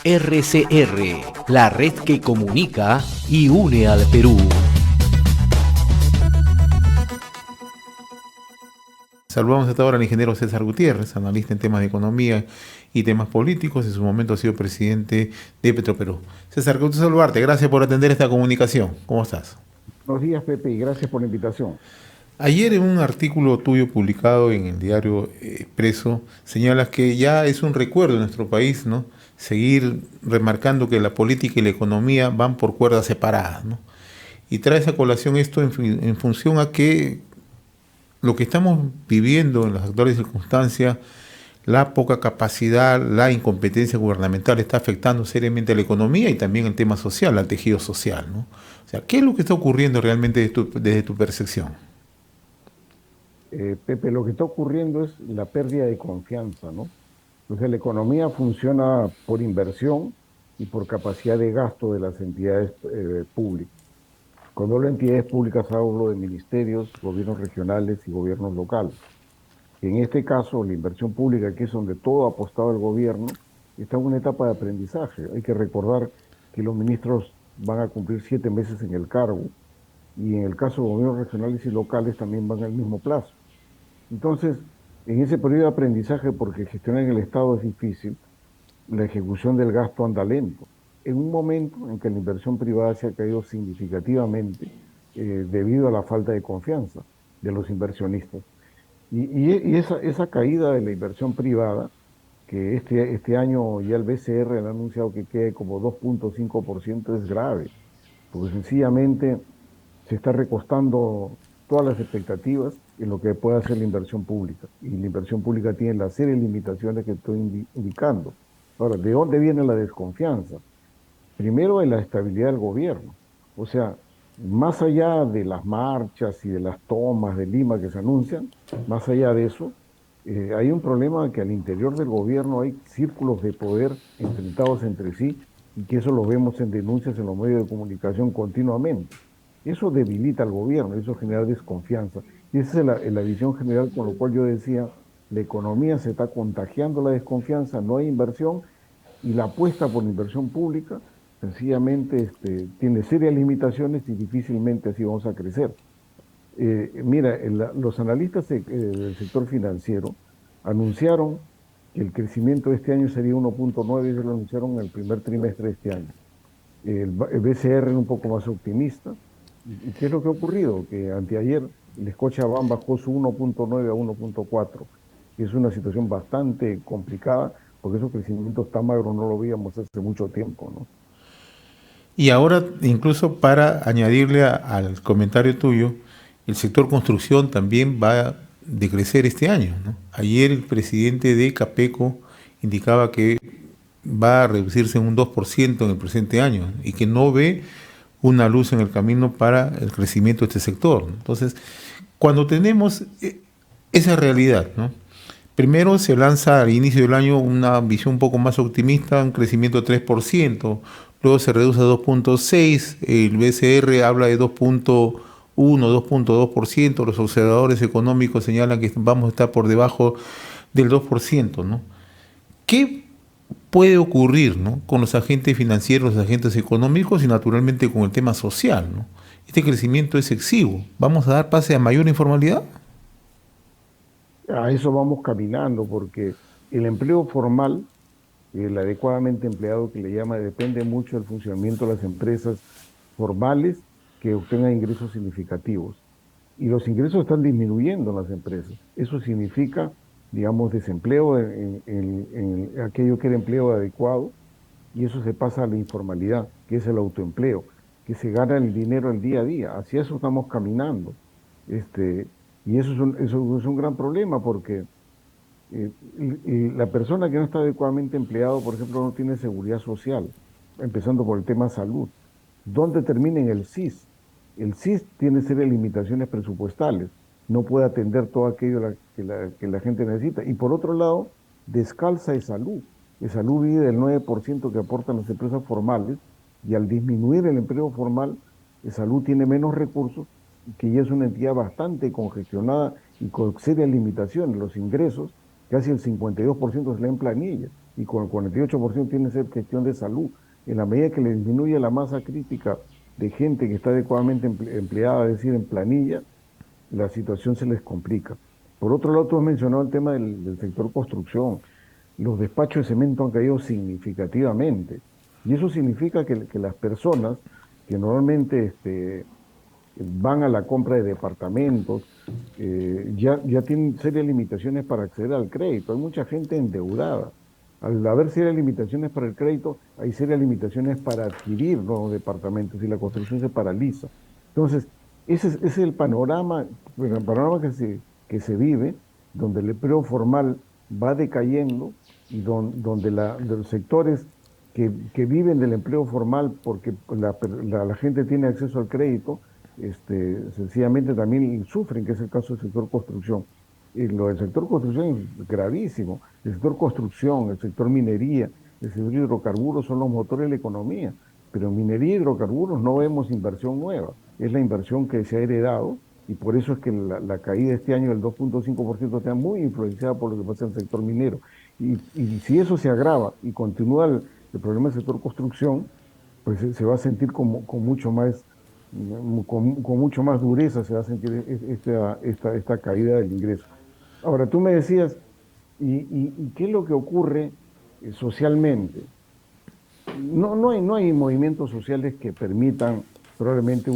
RCR, la red que comunica y une al Perú. Saludamos hasta ahora al ingeniero César Gutiérrez, analista en temas de economía y temas políticos. En su momento ha sido presidente de Petroperú. César, qué gusto saludarte. Gracias por atender esta comunicación. ¿Cómo estás? Buenos días, Pepe, y gracias por la invitación. Ayer en un artículo tuyo publicado en el diario Expreso, señalas que ya es un recuerdo en nuestro país, ¿no? Seguir remarcando que la política y la economía van por cuerdas separadas, ¿no? Y traes a colación esto en función a que lo que estamos viviendo en las actuales circunstancias, la poca capacidad, la incompetencia gubernamental está afectando seriamente a la economía y también el tema social, al tejido social, ¿no? O sea, ¿qué es lo que está ocurriendo realmente desde tu percepción? Pepe, lo que está ocurriendo es la pérdida de confianza, ¿no? Entonces, la economía funciona por inversión y por capacidad de gasto de las entidades públicas. Cuando hablo de entidades públicas, hablo de ministerios, gobiernos regionales y gobiernos locales. En este caso, la inversión pública, que es donde todo ha apostado el gobierno, está en una etapa de aprendizaje. Hay que recordar que los ministros van a cumplir 7 meses en el cargo y en el caso de gobiernos regionales y locales también van al mismo plazo. Entonces, en ese periodo de aprendizaje, porque gestionar en el Estado es difícil, la ejecución del gasto anda lento. En un momento en que la inversión privada se ha caído significativamente debido a la falta de confianza de los inversionistas. Y esa caída de la inversión privada, que este año ya el BCR ha anunciado que quede como 2,5%, es grave, porque sencillamente se está recostando todas las expectativas en lo que puede hacer la inversión pública. Y la inversión pública tiene la serie de limitaciones que estoy indicando. Ahora, ¿de dónde viene la desconfianza? Primero, en la estabilidad del gobierno. O sea, más allá de las marchas y de las tomas de Lima que se anuncian, más allá de eso, hay un problema que al interior del gobierno hay círculos de poder enfrentados entre sí y que eso lo vemos en denuncias en los medios de comunicación continuamente. Eso debilita al gobierno, eso genera desconfianza. Y esa es la visión general con lo cual yo decía, la economía se está contagiando la desconfianza, no hay inversión y la apuesta por la inversión pública sencillamente tiene serias limitaciones y difícilmente así vamos a crecer. Mira, los analistas del sector financiero anunciaron que el crecimiento de este año sería 1,9 y se lo anunciaron en el primer trimestre de este año. El BCR es un poco más optimista. ¿Y qué es lo que ha ocurrido? Que anteayer el Scotiabank bajó su 1,9 a 1,4, que es una situación bastante complicada porque esos crecimientos tan magros no lo veíamos hace mucho tiempo, ¿no? Y ahora, incluso para añadirle al comentario tuyo, el sector construcción también va a decrecer este año, ¿no? Ayer el presidente de Capeco indicaba que va a reducirse en un 2% en el presente año y que no ve una luz en el camino para el crecimiento de este sector, ¿no? Entonces, cuando tenemos esa realidad, ¿no? Primero se lanza al inicio del año una visión un poco más optimista, un crecimiento de 3%, luego se reduce a 2,6%, el BCR habla de 2,1, 2,2%, los observadores económicos señalan que vamos a estar por debajo del 2%, ¿no? ¿Qué puede ocurrir, ¿no?, con los agentes financieros, los agentes económicos y naturalmente con el tema social, ¿no? Este crecimiento es excesivo. ¿Vamos a dar pase a mayor informalidad? A eso vamos caminando porque el empleo formal, el adecuadamente empleado que le llama, depende mucho del funcionamiento de las empresas formales que obtengan ingresos significativos. Y los ingresos están disminuyendo en las empresas. Eso significa, digamos, desempleo en aquello que era empleo adecuado, y eso se pasa a la informalidad, que es el autoempleo, que se gana el dinero el día a día. Hacia eso estamos caminando. Este, y eso es un gran problema porque y la persona que no está adecuadamente empleado, por ejemplo, no tiene seguridad social, empezando por el tema salud. ¿Dónde termina en el SIS? El SIS tiene serias limitaciones presupuestales, no puede atender todo aquello que la gente necesita. Y por otro lado, descalza de salud. De salud vive del 9% que aportan las empresas formales y al disminuir el empleo formal, de salud tiene menos recursos, que ya es una entidad bastante congestionada y con serias limitaciones. Los ingresos, casi el 52% se le en planilla. y con el 48% tiene que ser gestión de salud. En la medida que le disminuye la masa crítica de gente que está adecuadamente empleada, es decir, en planilla, la situación se les complica. Por otro lado, tú has mencionado el tema del sector construcción. Los despachos de cemento han caído significativamente. Y eso significa que las personas que normalmente van a la compra de departamentos, ya tienen serias limitaciones para acceder al crédito. Hay mucha gente endeudada. Al haber serias limitaciones para el crédito, hay serias limitaciones para adquirir nuevos departamentos y la construcción se paraliza. Entonces, ese es el panorama que se vive, donde el empleo formal va decayendo y donde los sectores que viven del empleo formal porque la gente tiene acceso al crédito, sencillamente también sufren, que es el caso del sector construcción. Y lo del sector construcción es gravísimo. El sector construcción, el sector minería, el sector hidrocarburos son los motores de la economía. Pero en minería y hidrocarburos no vemos inversión nueva. Es la inversión que se ha heredado y por eso es que la caída este año del 2,5% está muy influenciada por lo que pasa en el sector minero. Y si eso se agrava y continúa el problema del sector construcción, pues se va a sentir con mucho más con mucho más dureza se va a sentir esta caída del ingreso. Ahora, tú me decías, ¿y qué es lo que ocurre socialmente? No hay movimientos sociales que permitan probablemente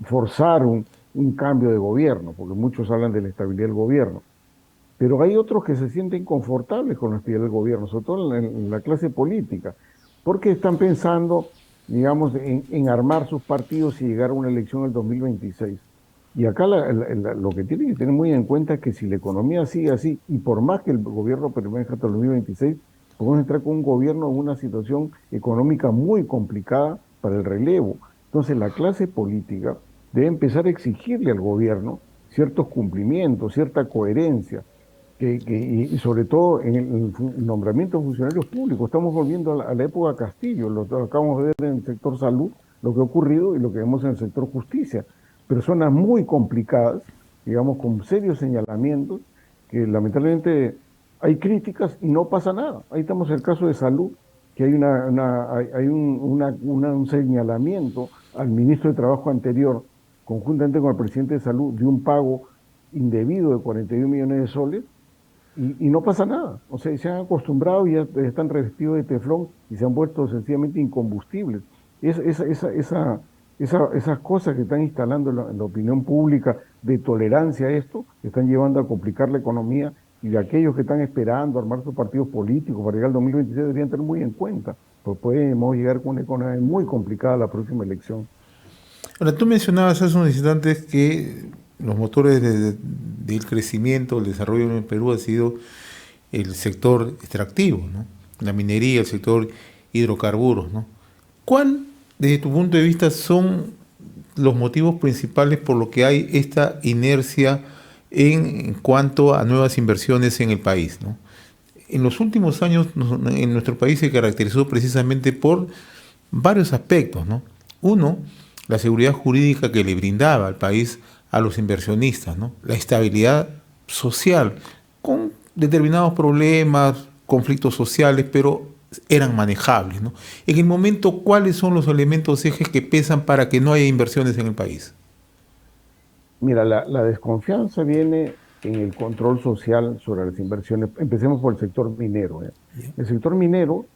forzar un cambio de gobierno, porque muchos hablan de la estabilidad del gobierno, pero hay otros que se sienten confortables con la estabilidad del gobierno, sobre todo en la clase política, porque están pensando, digamos, en armar sus partidos y llegar a una elección en el 2026. Y acá lo que tienen que tener muy en cuenta es que si la economía sigue así, y por más que el gobierno permanezca hasta el 2026, podemos entrar con un gobierno en una situación económica muy complicada para el relevo. Entonces la clase política debe empezar a exigirle al gobierno ciertos cumplimientos, cierta coherencia, y sobre todo en el nombramiento de funcionarios públicos. Estamos volviendo a la época Castillo, lo acabamos de ver en el sector salud, lo que ha ocurrido y lo que vemos en el sector justicia. Personas muy complicadas, digamos, con serios señalamientos, que lamentablemente hay críticas y no pasa nada. Ahí estamos en el caso de salud, que hay un señalamiento al ministro de Trabajo anterior, conjuntamente con el presidente de salud, de un pago indebido de 41 millones de soles, y no pasa nada. O sea, se han acostumbrado y ya están revestidos de teflón y se han vuelto sencillamente incombustibles. Esas cosas que están instalando en la opinión pública de tolerancia a esto, están llevando a complicar la economía y de aquellos que están esperando armar sus partidos políticos para llegar al 2026 deberían tener muy en cuenta, pues podemos llegar con una economía muy complicada a la próxima elección. Ahora, tú mencionabas hace unos instantes que los motores del crecimiento, el desarrollo en Perú ha sido el sector extractivo, ¿no? La minería, el sector hidrocarburos, ¿no? ¿Cuál, desde tu punto de vista, son los motivos principales por los que hay esta inercia en cuanto a nuevas inversiones en el país, ¿no? En los últimos años en nuestro país se caracterizó precisamente por varios aspectos, ¿no? Uno, la seguridad jurídica que le brindaba al país a los inversionistas, ¿no? La estabilidad social, con determinados problemas, conflictos sociales, pero eran manejables, ¿no? En el momento, ¿cuáles son los elementos ejes que pesan para que no haya inversiones en el país? Mira, la desconfianza viene en el control social sobre las inversiones. Empecemos por el sector minero, ¿eh? El sector minero,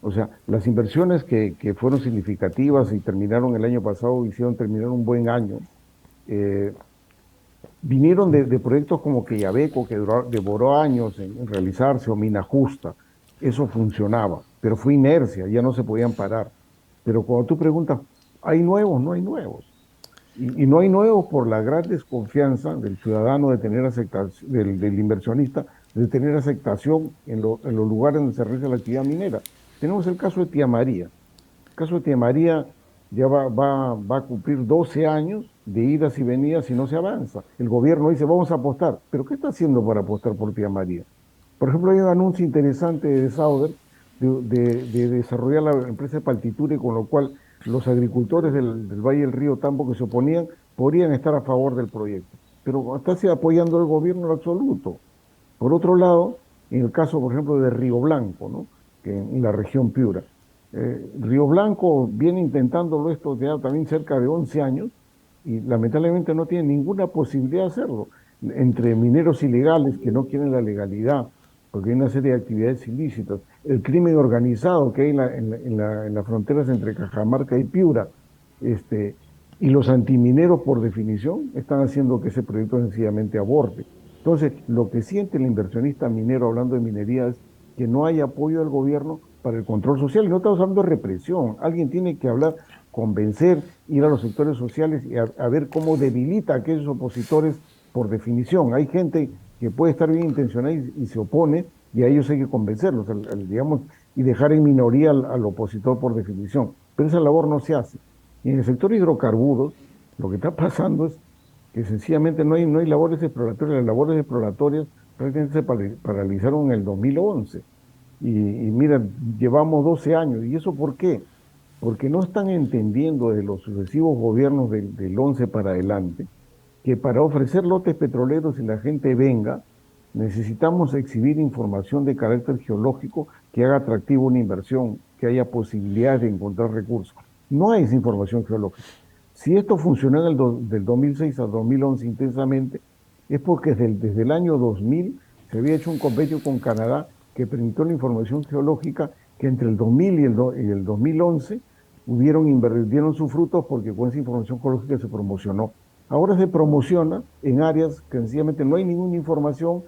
o sea, las inversiones que fueron significativas y terminaron el año pasado, hicieron terminar un buen año, vinieron de proyectos como Quellaveco, que devoró años en realizarse, o Mina Justa. Eso funcionaba, pero fue inercia, ya no se podían parar. Pero cuando tú preguntas, ¿hay nuevos? No hay nuevos. Y no hay nuevos por la gran desconfianza del ciudadano de tener aceptación, del inversionista, de tener aceptación en los lugares donde se realiza la actividad minera. Tenemos el caso de Tía María. El caso de Tía María ya va a cumplir 12 años de idas y venidas y no se avanza. El gobierno dice, vamos a apostar. ¿Pero qué está haciendo para apostar por Tía María? Por ejemplo, hay un anuncio interesante de Sauder de desarrollar la empresa de Paltiture, con lo cual los agricultores del Valle del Río Tambo que se oponían podrían estar a favor del proyecto. Pero está apoyando el gobierno en lo absoluto. Por otro lado, en el caso, por ejemplo, de Río Blanco, ¿no? Que en la región Piura. Río Blanco viene intentándolo esto ya también cerca de 11 años y lamentablemente no tiene ninguna posibilidad de hacerlo. Entre mineros ilegales que no quieren la legalidad, porque hay una serie de actividades ilícitas, el crimen organizado que hay en las fronteras entre Cajamarca y Piura, y los antimineros por definición están haciendo que ese proyecto sencillamente aborte. Entonces, lo que siente el inversionista minero hablando de minería es que no hay apoyo del gobierno para el control social. Y no estamos hablando de represión. Alguien tiene que hablar, convencer, ir a los sectores sociales y a ver cómo debilita a aquellos opositores por definición. Hay gente que puede estar bien intencionada y se opone, y a ellos hay que convencerlos, digamos, y dejar en minoría al opositor por definición. Pero esa labor no se hace. Y en el sector hidrocarburos, lo que está pasando es que sencillamente no hay labores exploratorias. Las labores exploratorias prácticamente se paralizaron en el 2011. Y mira, llevamos 12 años. ¿Y eso por qué? Porque no están entendiendo de los sucesivos gobiernos del 11 para adelante que para ofrecer lotes petroleros y la gente venga, necesitamos exhibir información de carácter geológico que haga atractivo una inversión, que haya posibilidades de encontrar recursos. No hay esa información geológica. Si esto funcionó del 2006 al 2011 intensamente, es porque desde el año 2000 se había hecho un convenio con Canadá que permitió la información geológica que entre el 2000 y el 2011 dieron sus frutos porque con esa información geológica se promocionó. Ahora se promociona en áreas que sencillamente no hay ninguna información.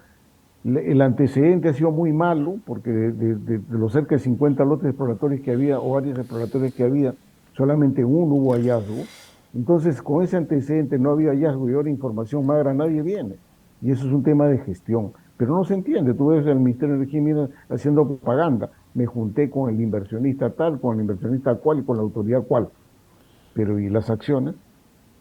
El antecedente ha sido muy malo porque de los cerca de 50 lotes exploratorios que había o áreas exploratorias que había, solamente uno hubo hallazgo. Entonces, con ese antecedente no había hallazgo y ahora información magra, nadie viene. Y eso es un tema de gestión. Pero no se entiende. Tú ves el Ministerio de Energía y Minas haciendo propaganda. Me junté con el inversionista tal, con el inversionista cual y con la autoridad cual. Pero ¿y las acciones?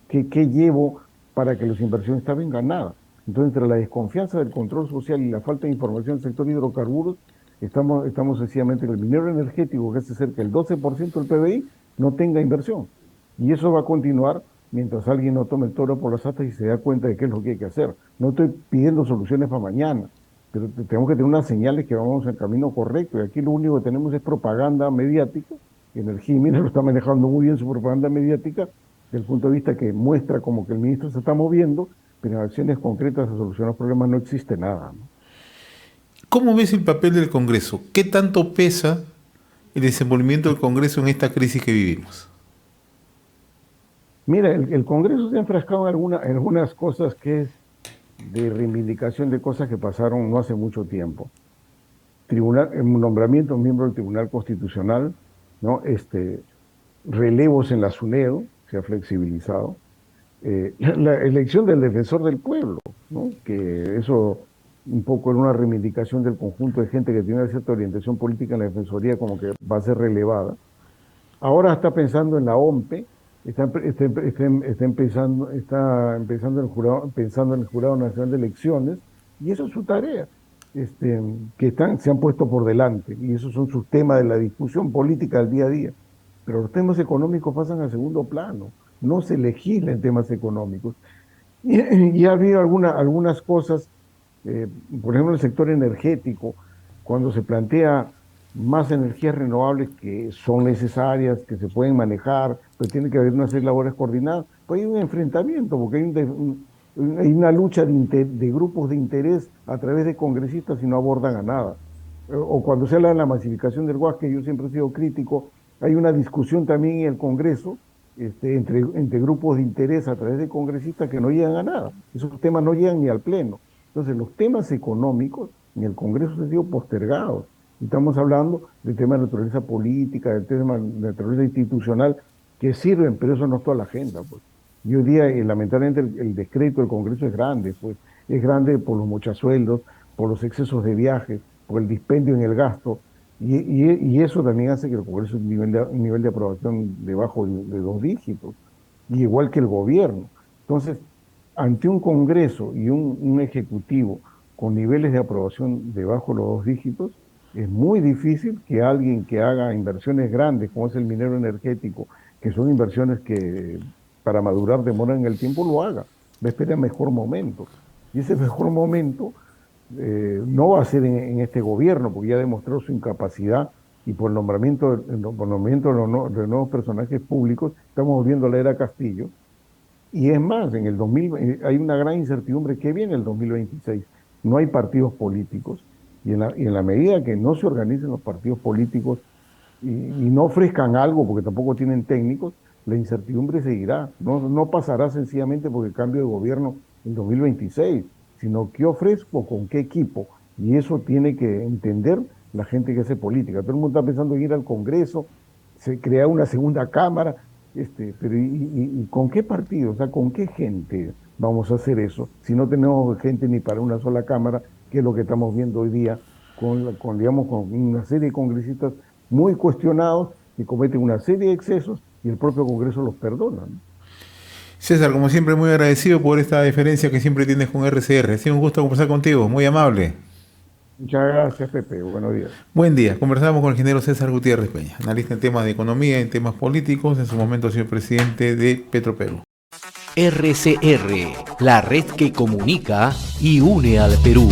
¿Qué llevo para que los inversionistas vengan? Nada. Entonces, entre la desconfianza del control social y la falta de información del sector hidrocarburos, estamos sencillamente en el minero energético, que hace cerca del 12% del PBI, no tenga inversión. Y eso va a continuar mientras alguien no tome el toro por las astas y se da cuenta de qué es lo que hay que hacer. No estoy pidiendo soluciones para mañana, pero tenemos que tener unas señales que vamos en el camino correcto. Y aquí lo único que tenemos es propaganda mediática. Energía y Minas lo está manejando muy bien su propaganda mediática, desde el punto de vista que muestra como que el ministro se está moviendo, pero en acciones concretas a solucionar los problemas no existe nada, ¿no? ¿Cómo ves el papel del Congreso? ¿Qué tanto pesa el desenvolvimiento del Congreso en esta crisis que vivimos? Mira, el Congreso se ha enfrascado en algunas cosas que es de reivindicación de cosas que pasaron no hace mucho tiempo. El nombramiento de un miembro del Tribunal Constitucional, ¿no? Relevos en la SUNEDO, se ha flexibilizado. La elección del defensor del pueblo, ¿no? Que eso un poco era una reivindicación del conjunto de gente que tiene una cierta orientación política en la defensoría, como que va a ser relevada. Ahora está pensando en la OMPE, está empezando pensando en el Jurado Nacional de Elecciones, y eso es su tarea, se han puesto por delante, y esos son sus temas de la discusión política del día a día. Pero los temas económicos pasan a segundo plano, no se legisla en temas económicos. Y ha habido algunas cosas, por ejemplo, el sector energético, cuando se plantea más energías renovables que son necesarias, que se pueden manejar, pues tiene que haber una serie de labores coordinadas, pues hay un enfrentamiento, porque hay una lucha de grupos de interés a través de congresistas y no abordan a nada. O cuando se habla de la masificación del gas, que yo siempre he sido crítico, hay una discusión también en el Congreso entre grupos de interés a través de congresistas que no llegan a nada. Esos temas no llegan ni al Pleno. Entonces, los temas económicos en el Congreso se han sido postergados. Estamos hablando del tema de naturaleza política, del tema de naturaleza institucional, que sirven, pero eso no es toda la agenda, pues. Y hoy día, lamentablemente, el descrédito del Congreso es grande, pues. Es grande por los mochasueldos, por los excesos de viajes, por el dispendio en el gasto, y eso también hace que el Congreso tenga un nivel de aprobación debajo de 2 dígitos, y igual que el gobierno. Entonces, ante un Congreso y un Ejecutivo con niveles de aprobación debajo de los 2 dígitos, es muy difícil que alguien que haga inversiones grandes, como es el minero energético, que son inversiones que para madurar demoran en el tiempo, lo haga. Va a esperar mejor momento. Y ese mejor momento No va a ser en este gobierno, porque ya demostró su incapacidad y por el nombramiento de los nuevos personajes públicos, estamos volviendo a la era Castillo. Y es más, en el 2000 hay una gran incertidumbre que viene el 2026. No hay partidos políticos. Y en la medida que no se organicen los partidos políticos y no ofrezcan algo, porque tampoco tienen técnicos, la incertidumbre seguirá. No pasará sencillamente porque cambio de gobierno en 2026, sino qué ofrezco, con qué equipo. Y eso tiene que entender la gente que hace política. Todo el mundo está pensando en ir al Congreso, se crea una segunda cámara, pero ¿y con qué partido? O sea, ¿con qué gente vamos a hacer eso? Si no tenemos gente ni para una sola cámara, que es lo que estamos viendo hoy día, digamos, con una serie de congresistas muy cuestionados que cometen una serie de excesos y el propio Congreso los perdona, ¿no? César, como siempre, muy agradecido por esta deferencia que siempre tienes con RCR. Ha sido un gusto conversar contigo, muy amable. Muchas gracias, Pepe. Buenos días. Buen día. Conversamos con el ingeniero César Gutiérrez Peña, analista en temas de economía, en temas políticos. En su momento ha sido presidente de Petroperú. RCR, la red que comunica y une al Perú.